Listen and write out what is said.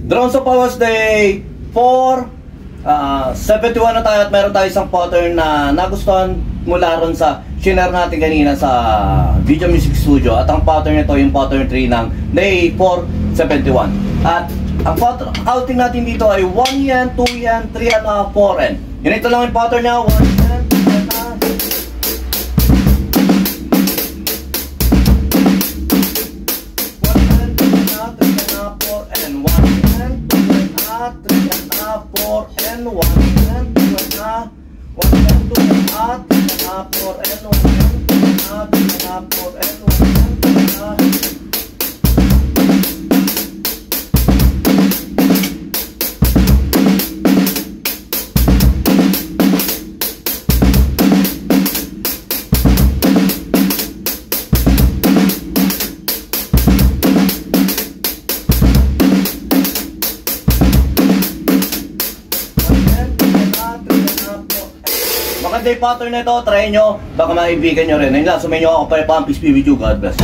Drone sa Pawas Day 471 na tayo at meron tayo isang pattern na nagustuhan mula ron sa share natin kanina sa Video Music Studio. At ang pattern nito yung pattern 3 ng Day 471. At ang counting natin dito ay 1 yen, 2 yen, 3 yen, 4 yen. Ganito lang yung pattern niya. 1 yen, 2 yen, maganda yung pattern na ito, try nyo, baka maibigan nyo rin. Ayun lang, sumayin nyo ako para pampis PBQ. God bless.